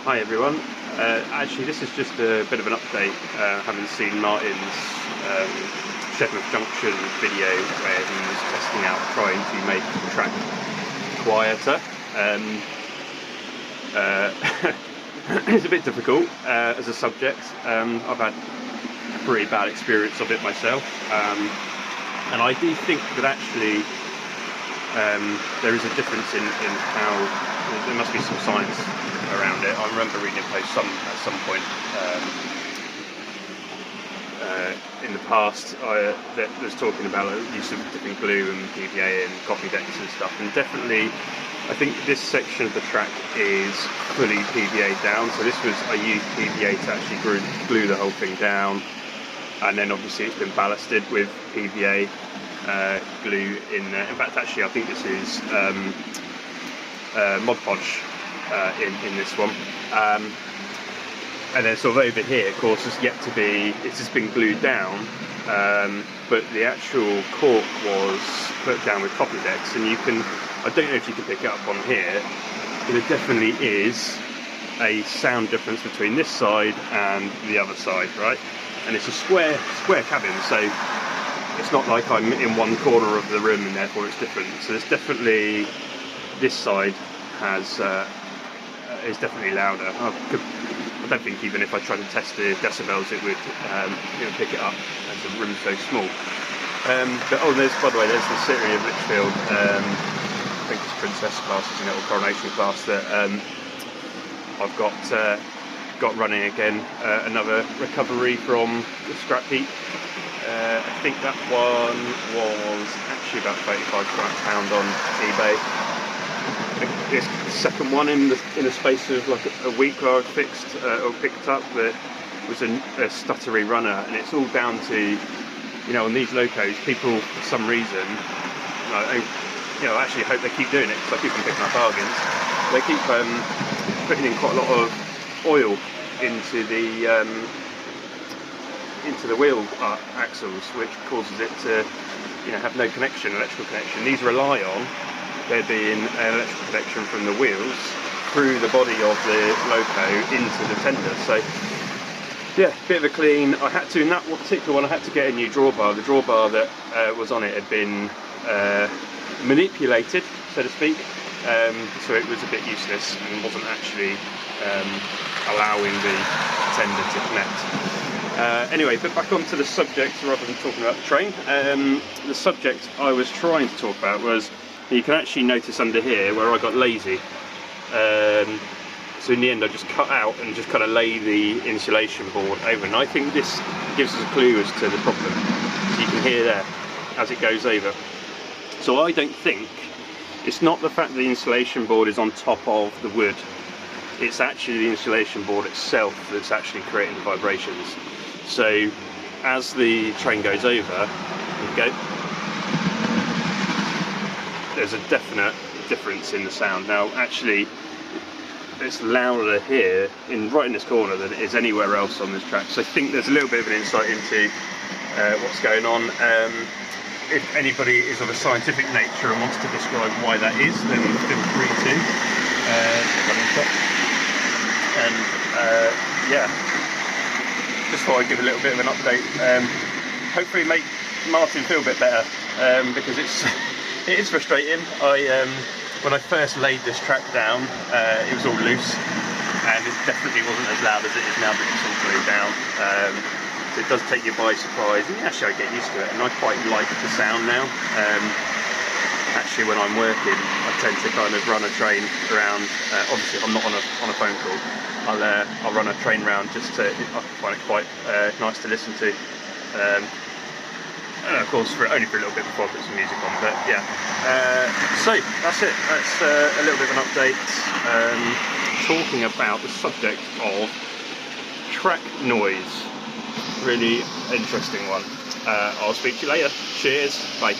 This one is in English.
Hi everyone. Actually, this is just a bit of an update, having seen Martin's Sheffield Junction video where he was testing out trying to make the track quieter. It's a bit difficult as a subject. I've had a pretty bad experience of it myself, and I do think that actually there is a difference in how there must be some science around it. I remember reading a post at some point in the past that was talking about the use of different glue and PVA and coffee decks and stuff, and definitely I think this section of the track is fully PVA down. So I used PVA to actually glue the whole thing down, and then obviously it's been ballasted with PVA glue in there. In fact, actually I think this is Mod Podge in this one, and then sort of over here, of course, it's just been glued down, but the actual cork was put down with coffee decks, and I don't know if you can pick it up on here, but there definitely is a sound difference between this side and the other side, right? And it's a square cabin, so it's not like I'm in one corner of the room and therefore it's different. So there's definitely, this side is definitely louder. I don't think even if I tried to test the decibels it would pick it up, as the room's so small. But by the way, there's the City of Lichfield, I think it's Princess class, isn't it, or Coronation class, that I've got running again. Another recovery from the scrap heap. I think that one was actually about £35 on eBay. This second one in a space of like a week where I fixed or picked up, that was a stuttery runner, and it's all down to, on these locos, people for some reason, I actually hope they keep doing it because I keep on picking up bargains. They keep putting in quite a lot of oil into the wheel axles, which causes it to have no electrical connection. These rely on there being an electrical connection from the wheels through the body of the loco into the tender. So yeah, bit of a clean. In that particular one I had to get a new drawbar. The drawbar that was on it had been manipulated, so to speak, so it was a bit useless and wasn't actually allowing the tender to connect. Anyway, but back onto the subject rather than talking about the train. The subject I was trying to talk about was, you can actually notice under here where I got lazy. So in the end I just cut out and just kind of lay the insulation board over, and I think this gives us a clue as to the problem. So you can hear there as it goes over. So I don't think, it's not the fact that the insulation board is on top of the wood, it's actually the insulation board itself that's actually creating the vibrations. So as the train goes over, there you go, there's a definite difference in the sound. Now actually it's louder here right in this corner than it is anywhere else on this track, so I think there's a little bit of an insight into what's going on. If anybody is of a scientific nature and wants to describe why that is, then feel free to. Yeah, just thought I'd give a little bit of an update. Hopefully make Martin feel a bit better, because it is frustrating. When I first laid this track down, it was all loose, and it definitely wasn't as loud as it is now that it's all glued down. So it does take you by surprise, and actually I get used to it, and I quite like the sound now. Actually, when I'm working, I tend to kind of run a train around. Obviously, I'm not on a phone call. I'll run a train round just to. I find it quite nice to listen to. And of course, only for a little bit before I put some music on. But yeah. So that's it. That's a little bit of an update, talking about the subject of track noise. Really interesting one. I'll speak to you later. Cheers. Bye.